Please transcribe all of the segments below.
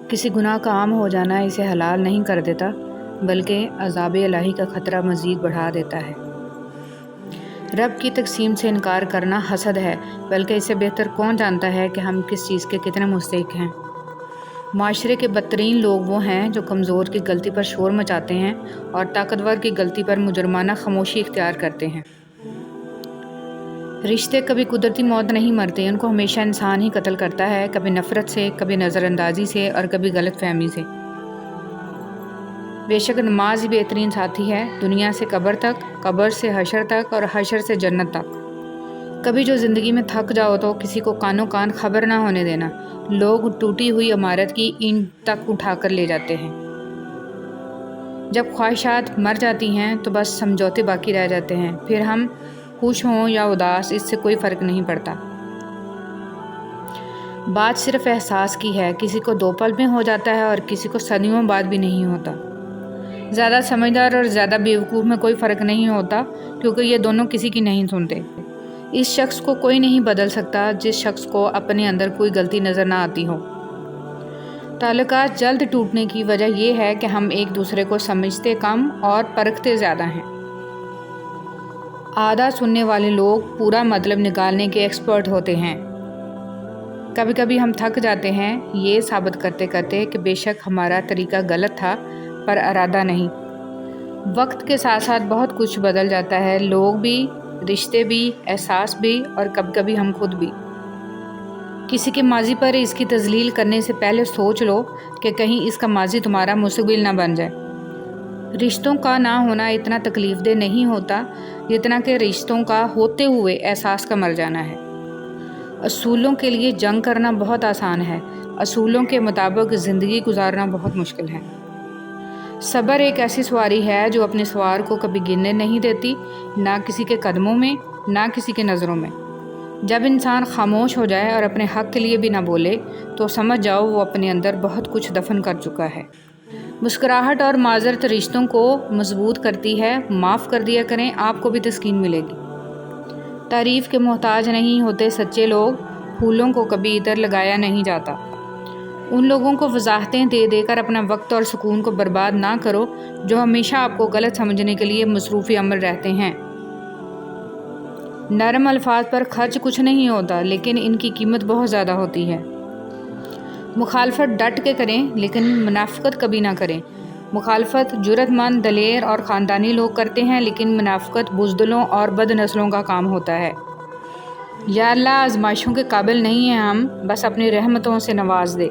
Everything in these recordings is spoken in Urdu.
کسی گناہ کا عام ہو جانا اسے حلال نہیں کر دیتا، بلکہ عذاب الہی کا خطرہ مزید بڑھا دیتا ہے۔ رب کی تقسیم سے انکار کرنا حسد ہے، بلکہ اسے بہتر کون جانتا ہے کہ ہم کس چیز کے کتنے مستحق ہیں۔ معاشرے کے بدترین لوگ وہ ہیں جو کمزور کی غلطی پر شور مچاتے ہیں اور طاقتور کی غلطی پر مجرمانہ خاموشی اختیار کرتے ہیں۔ رشتے کبھی قدرتی موت نہیں مرتے، ان کو ہمیشہ انسان ہی قتل کرتا ہے، کبھی نفرت سے، کبھی نظر اندازی سے اور کبھی غلط فہمی سے۔ بے شک نماز ہی بہترین ساتھی ہے، دنیا سے قبر تک، قبر سے حشر تک اور حشر سے جنت تک۔ کبھی جو زندگی میں تھک جاؤ تو کسی کو کانوں کان خبر نہ ہونے دینا۔ لوگ ٹوٹی ہوئی عمارت کی اینٹ تک اٹھا کر لے جاتے ہیں۔ جب خواہشات مر جاتی ہیں تو بس سمجھوتے باقی رہ جاتے ہیں، پھر ہم خوش ہوں یا اداس اس سے کوئی فرق نہیں پڑتا۔ بات صرف احساس کی ہے، کسی کو 2 پل میں ہو جاتا ہے اور کسی کو صدیوں بعد بھی نہیں ہوتا۔ زیادہ سمجھدار اور زیادہ بیوقوف میں کوئی فرق نہیں ہوتا، کیونکہ یہ دونوں کسی کی نہیں سنتے۔ اس شخص کو کوئی نہیں بدل سکتا جس شخص کو اپنے اندر کوئی غلطی نظر نہ آتی ہو۔ تعلقات جلد ٹوٹنے کی وجہ یہ ہے کہ ہم ایک دوسرے کو سمجھتے کم اور پرکھتے زیادہ ہیں۔ آدھا سننے والے لوگ پورا مطلب نکالنے کے ایکسپرٹ ہوتے ہیں۔ کبھی کبھی ہم تھک جاتے ہیں یہ ثابت کرتے کرتے کہ بے شک ہمارا طریقہ غلط تھا، پر ارادہ نہیں۔ وقت کے ساتھ ساتھ بہت کچھ بدل جاتا ہے، لوگ بھی، رشتے بھی، احساس بھی اور کبھی کبھی ہم خود بھی۔ کسی کے ماضی پر اس کی تذلیل کرنے سے پہلے سوچ لو کہ کہیں اس کا ماضی تمہارا مستقبل نہ بن جائے۔ رشتوں کا نہ ہونا اتنا تکلیف دہ نہیں ہوتا جتنا کہ رشتوں کا ہوتے ہوئے احساس کا مر جانا ہے۔ اصولوں کے لیے جنگ کرنا بہت آسان ہے، اصولوں کے مطابق زندگی گزارنا بہت مشکل ہے۔ صبر ایک ایسی سواری ہے جو اپنے سوار کو کبھی گرنے نہیں دیتی، نہ کسی کے قدموں میں، نہ کسی کے نظروں میں۔ جب انسان خاموش ہو جائے اور اپنے حق کے لیے بھی نہ بولے تو سمجھ جاؤ وہ اپنے اندر بہت کچھ دفن کر چکا ہے۔ مسکراہٹ اور معذرت رشتوں کو مضبوط کرتی ہے، معاف کر دیا کریں، آپ کو بھی تسکین ملے گی۔ تعریف کے محتاج نہیں ہوتے سچے لوگ، پھولوں کو کبھی ادھر لگایا نہیں جاتا۔ ان لوگوں کو وضاحتیں دے دے کر اپنا وقت اور سکون کو برباد نہ کرو جو ہمیشہ آپ کو غلط سمجھنے کے لیے مصروف عمل رہتے ہیں۔ نرم الفاظ پر خرچ کچھ نہیں ہوتا، لیکن ان کی قیمت بہت زیادہ ہوتی ہے۔ مخالفت ڈٹ کے کریں، لیکن منافقت کبھی نہ کریں۔ مخالفت جرأت مند، دلیر اور خاندانی لوگ کرتے ہیں، لیکن منافقت بزدلوں اور بد نسلوں کا کام ہوتا ہے۔ یا اللہ، آزمائشوں کے قابل نہیں ہیں ہم، بس اپنی رحمتوں سے نواز دے۔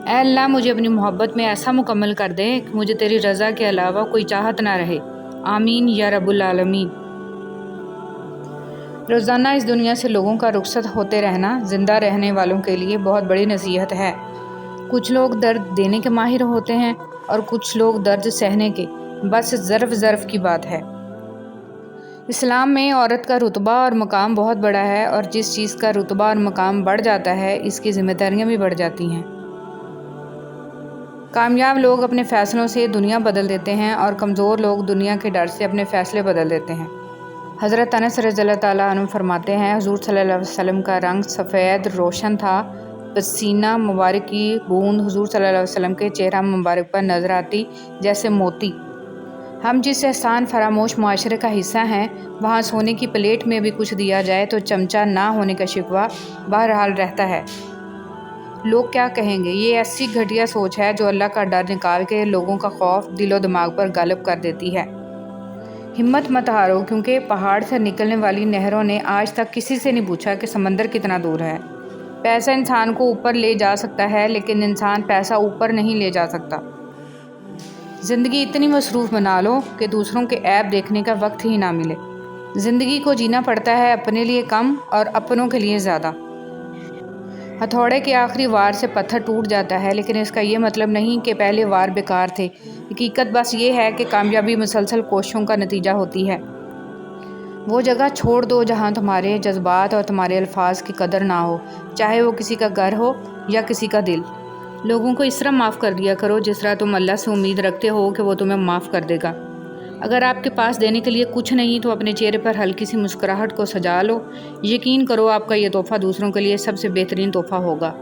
اے اللہ، مجھے اپنی محبت میں ایسا مکمل کر دے کہ مجھے تیری رضا کے علاوہ کوئی چاہت نہ رہے۔ آمین یا رب العالمین۔ روزانہ اس دنیا سے لوگوں کا رخصت ہوتے رہنا زندہ رہنے والوں کے لیے بہت بڑی نصیحت ہے۔ کچھ لوگ درد دینے کے ماہر ہوتے ہیں اور کچھ لوگ درد سہنے کے، بس ظرف کی بات ہے۔ اسلام میں عورت کا رتبہ اور مقام بہت بڑا ہے، اور جس چیز کا رتبہ اور مقام بڑھ جاتا ہے اس کی ذمہ داریاں بھی بڑھ جاتی ہیں۔ کامیاب لوگ اپنے فیصلوں سے دنیا بدل دیتے ہیں اور کمزور لوگ دنیا کے ڈر سے اپنے فیصلے بدل دیتے ہیں۔ حضرت انس رضی اللہ تعالیٰ عنہ فرماتے ہیں، حضور صلی اللہ علیہ وسلم کا رنگ سفید روشن تھا، پسینہ مبارک کی بوند حضور صلی اللہ علیہ وسلم کے چہرہ مبارک پر نظر آتی جیسے موتی۔ ہم جس احسان فراموش معاشرے کا حصہ ہیں، وہاں سونے کی پلیٹ میں بھی کچھ دیا جائے تو چمچہ نہ ہونے کا شکوہ بہرحال رہتا ہے۔ لوگ کیا کہیں گے؟ یہ ایسی گھٹیا سوچ ہے جو اللہ کا ڈر نکال کے لوگوں کا خوف دل و دماغ پر غالب کر دیتی ہے۔ ہمت مت ہارو، کیونکہ پہاڑ سے نکلنے والی نہروں نے آج تک کسی سے نہیں پوچھا کہ سمندر کتنا دور ہے۔ پیسہ انسان کو اوپر لے جا سکتا ہے، لیکن انسان پیسہ اوپر نہیں لے جا سکتا۔ زندگی اتنی مصروف بنا لو کہ دوسروں کے عیب دیکھنے کا وقت ہی نہ ملے۔ زندگی کو جینا پڑتا ہے اپنے لیے کم اور اپنوں کے لیے زیادہ۔ ہتھوڑے کے آخری وار سے پتھر ٹوٹ جاتا ہے، لیکن اس کا یہ مطلب نہیں کہ پہلے وار بیکار تھے۔ حقیقت بس یہ ہے کہ کامیابی مسلسل کوششوں کا نتیجہ ہوتی ہے۔ وہ جگہ چھوڑ دو جہاں تمہارے جذبات اور تمہارے الفاظ کی قدر نہ ہو، چاہے وہ کسی کا گھر ہو یا کسی کا دل۔ لوگوں کو اس طرح معاف کر دیا کرو جس طرح تم اللہ سے امید رکھتے ہو کہ وہ تمہیں معاف کر دے گا۔ اگر آپ کے پاس دینے کے لیے کچھ نہیں تو اپنے چہرے پر ہلکی سی مسکراہٹ کو سجا لو، یقین کرو آپ کا یہ تحفہ دوسروں کے لیے سب سے بہترین تحفہ ہوگا۔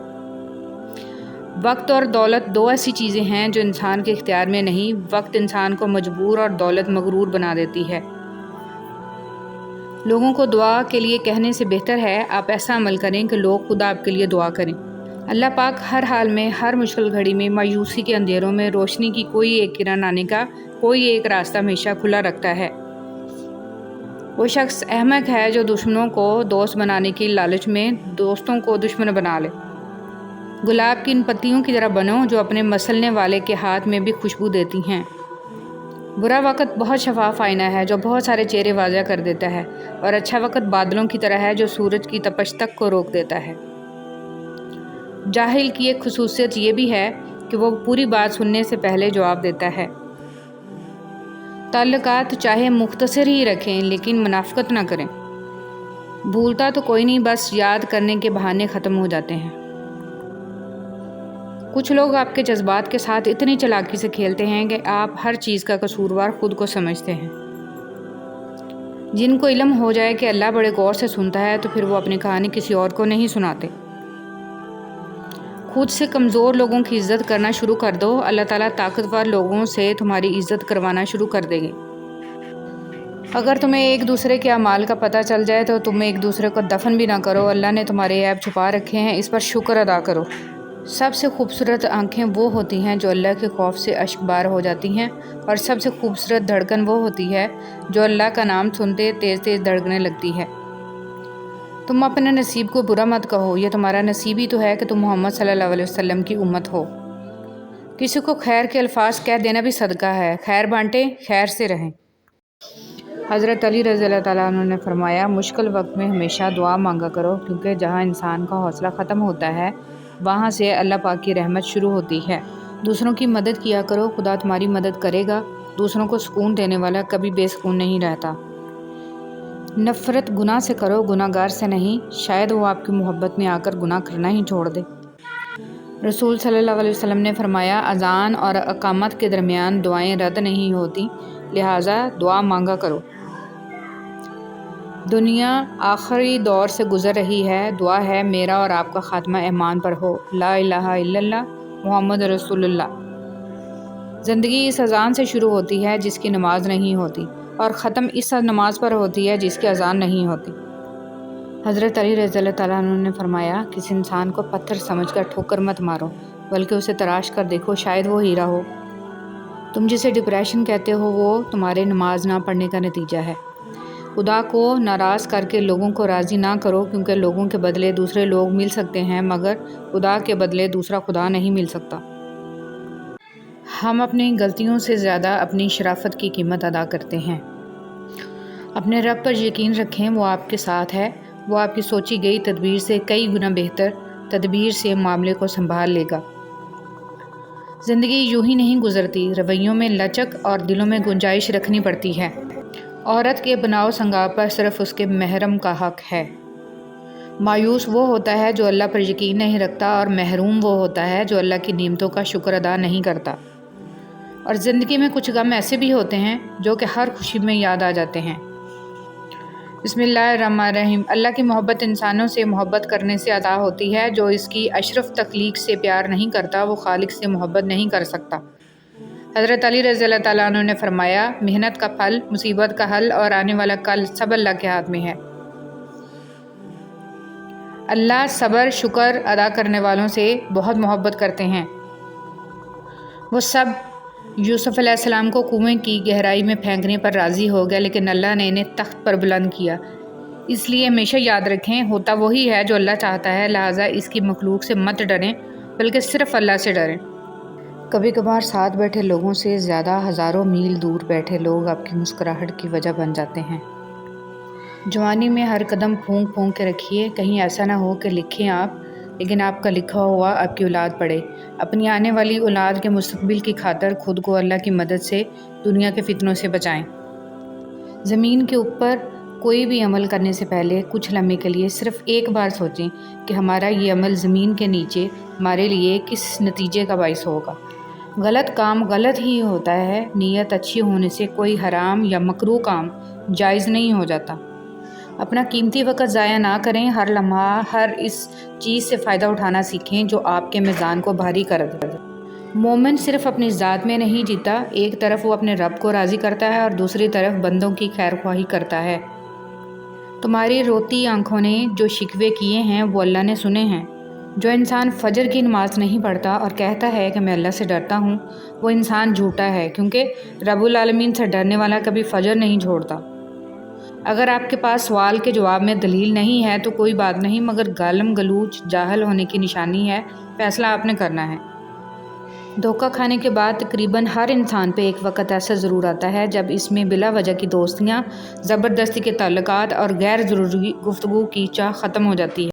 وقت اور دولت دو ایسی چیزیں ہیں جو انسان کے اختیار میں نہیں، وقت انسان کو مجبور اور دولت مغرور بنا دیتی ہے۔ لوگوں کو دعا کے لیے کہنے سے بہتر ہے آپ ایسا عمل کریں کہ لوگ خود آپ کے لیے دعا کریں۔ اللہ پاک ہر حال میں، ہر مشکل گھڑی میں، مایوسی کے اندھیروں میں روشنی کی کوئی ایک کرن آنے کا کوئی ایک راستہ ہمیشہ کھلا رکھتا ہے۔ وہ شخص احمق ہے جو دشمنوں کو دوست بنانے کی لالچ میں دوستوں کو دشمن بنا لے۔ گلاب کی ان پتیوں کی طرح بنو جو اپنے مسلنے والے کے ہاتھ میں بھی خوشبو دیتی ہیں۔ برا وقت بہت شفاف آئینہ ہے جو بہت سارے چہرے واضح کر دیتا ہے، اور اچھا وقت بادلوں کی طرح ہے جو سورج کی تپش تک کو روک دیتا ہے۔ جاہل کی ایک خصوصیت یہ بھی ہے کہ وہ پوری بات سننے سے پہلے جواب دیتا ہے۔ تعلقات چاہے مختصر ہی رکھیں لیکن منافقت نہ کریں۔ بھولتا تو کوئی نہیں، بس یاد کرنے کے بہانے ختم ہو جاتے ہیں۔ کچھ لوگ آپ کے جذبات کے ساتھ اتنی چالاکی سے کھیلتے ہیں کہ آپ ہر چیز کا قصوروار خود کو سمجھتے ہیں۔ جن کو علم ہو جائے کہ اللہ بڑے غور سے سنتا ہے تو پھر وہ اپنی کہانی کسی اور کو نہیں سناتے۔ خود سے کمزور لوگوں کی عزت کرنا شروع کر دو، اللہ تعالیٰ طاقتور لوگوں سے تمہاری عزت کروانا شروع کر دیں گے۔ اگر تمہیں ایک دوسرے کے اعمال کا پتہ چل جائے تو تم ایک دوسرے کو دفن بھی نہ کرو۔ اللہ نے تمہارے عیب چھپا رکھے ہیں، اس پر شکر ادا کرو۔ سب سے خوبصورت آنکھیں وہ ہوتی ہیں جو اللہ کے خوف سے اشک بار ہو جاتی ہیں، اور سب سے خوبصورت دھڑکن وہ ہوتی ہے جو اللہ کا نام سنتے تیز تیز دھڑکنے لگتی ہے۔ تم اپنے نصیب کو برا مت کہو، یہ تمہارا نصیب ہی تو ہے کہ تم محمد صلی اللہ علیہ وسلم کی امت ہو۔ کسی کو خیر کے الفاظ کہہ دینا بھی صدقہ ہے۔ خیر بانٹیں، خیر سے رہیں۔ حضرت علی رضی اللہ تعالیٰ عنہ نے فرمایا، مشکل وقت میں ہمیشہ دعا مانگا کرو، کیونکہ جہاں انسان کا حوصلہ ختم ہوتا ہے وہاں سے اللہ پاک کی رحمت شروع ہوتی ہے۔ دوسروں کی مدد کیا کرو، خدا تمہاری مدد کرے گا۔ دوسروں کو سکون دینے والا کبھی بے سکون نہیں رہتا۔ نفرت گناہ سے کرو، گناہ گار سے نہیں، شاید وہ آپ کی محبت میں آ کر گناہ کرنا ہی چھوڑ دے۔ رسول صلی اللہ علیہ وسلم نے فرمایا، اذان اور اقامت کے درمیان دعائیں رد نہیں ہوتی، لہٰذا دعا مانگا کرو۔ دنیا آخری دور سے گزر رہی ہے، دعا ہے میرا اور آپ کا خاتمہ ایمان پر ہو، لا الہ الا اللہ محمد رسول اللہ۔ زندگی اس اذان سے شروع ہوتی ہے جس کی نماز نہیں ہوتی، اور ختم اس نماز پر ہوتی ہے جس کی اذان نہیں ہوتی۔ حضرت علی رضی اللہ تعالیٰ عنہ نے فرمایا، کسی انسان کو پتھر سمجھ کر ٹھوکر مت مارو، بلکہ اسے تراش کر دیکھو، شاید وہ ہیرا ہو۔ تم جسے ڈپریشن کہتے ہو وہ تمہارے نماز نہ پڑھنے کا نتیجہ ہے۔ خدا کو ناراض کر کے لوگوں کو راضی نہ کرو، کیونکہ لوگوں کے بدلے دوسرے لوگ مل سکتے ہیں مگر خدا کے بدلے دوسرا خدا نہیں مل سکتا۔ ہم اپنی غلطیوں سے زیادہ اپنی شرافت کی قیمت ادا کرتے ہیں۔ اپنے رب پر یقین رکھیں، وہ آپ کے ساتھ ہے، وہ آپ کی سوچی گئی تدبیر سے کئی گنا بہتر تدبیر سے معاملے کو سنبھال لے گا۔ زندگی یوں ہی نہیں گزرتی، رویوں میں لچک اور دلوں میں گنجائش رکھنی پڑتی ہے۔ عورت کے بناؤ سنگار پر صرف اس کے محرم کا حق ہے۔ مایوس وہ ہوتا ہے جو اللہ پر یقین نہیں رکھتا، اور محروم وہ ہوتا ہے جو اللہ کی نعمتوں کا شکر ادا نہیں کرتا۔ اور زندگی میں کچھ غم ایسے بھی ہوتے ہیں جو کہ ہر خوشی میں یاد آ جاتے ہیں۔ بسم اللہ الرحمن الرحیم۔ اللہ کی محبت انسانوں سے محبت کرنے سے ادا ہوتی ہے۔ جو اس کی اشرف تخلیق سے پیار نہیں کرتا وہ خالق سے محبت نہیں کر سکتا۔ حضرت علی رضی اللہ تعالیٰ عنہ نے فرمایا، محنت کا پھل، مصیبت کا حل اور آنے والا کل سب اللہ کے ہاتھ میں ہے۔ اللہ صبر شکر ادا کرنے والوں سے بہت محبت کرتے ہیں۔ وہ سب یوسف علیہ السلام کو کنویں کی گہرائی میں پھینکنے پر راضی ہو گیا، لیکن اللہ نے انہیں تخت پر بلند کیا۔ اس لیے ہمیشہ یاد رکھیں، ہوتا وہی ہے جو اللہ چاہتا ہے، لہٰذا اس کی مخلوق سے مت ڈریں بلکہ صرف اللہ سے ڈریں۔ کبھی کبھار ساتھ بیٹھے لوگوں سے زیادہ ہزاروں میل دور بیٹھے لوگ آپ کی مسکراہٹ کی وجہ بن جاتے ہیں۔ جوانی میں ہر قدم پھونک پھونک کے رکھیے، کہیں ایسا نہ ہو کہ لکھیں آپ لیکن آپ کا لکھا ہوا آپ کی اولاد پڑھے۔ اپنی آنے والی اولاد کے مستقبل کی خاطر خود کو اللہ کی مدد سے دنیا کے فتنوں سے بچائیں۔ زمین کے اوپر کوئی بھی عمل کرنے سے پہلے کچھ لمحے کے لیے صرف ایک بار سوچیں کہ ہمارا یہ عمل زمین کے نیچے ہمارے لیے کس نتیجے کا باعث ہوگا۔ غلط کام غلط ہی ہوتا ہے، نیت اچھی ہونے سے کوئی حرام یا مکروہ کام جائز نہیں ہو جاتا۔ اپنا قیمتی وقت ضائع نہ کریں، ہر لمحہ ہر اس چیز سے فائدہ اٹھانا سیکھیں جو آپ کے میزان کو بھاری کر دے۔ مومن صرف اپنی ذات میں نہیں جیتا، ایک طرف وہ اپنے رب کو راضی کرتا ہے اور دوسری طرف بندوں کی خیر خواہی کرتا ہے۔ تمہاری روتی آنکھوں نے جو شکوے کیے ہیں وہ اللہ نے سنے ہیں۔ جو انسان فجر کی نماز نہیں پڑھتا اور کہتا ہے کہ میں اللہ سے ڈرتا ہوں، وہ انسان جھوٹا ہے، کیونکہ رب العالمین سے ڈرنے والا کبھی فجر نہیں چھوڑتا۔ اگر آپ کے پاس سوال کے جواب میں دلیل نہیں ہے تو کوئی بات نہیں، مگر گالم گلوچ جاہل ہونے کی نشانی ہے، فیصلہ آپ نے کرنا ہے۔ دھوکہ کھانے کے بعد تقریباً ہر انسان پہ ایک وقت ایسا ضرور آتا ہے جب اس میں بلا وجہ کی دوستیاں، زبردستی کے تعلقات اور غیر ضروری گفتگو کی چاہ ختم ہو جاتی ہے۔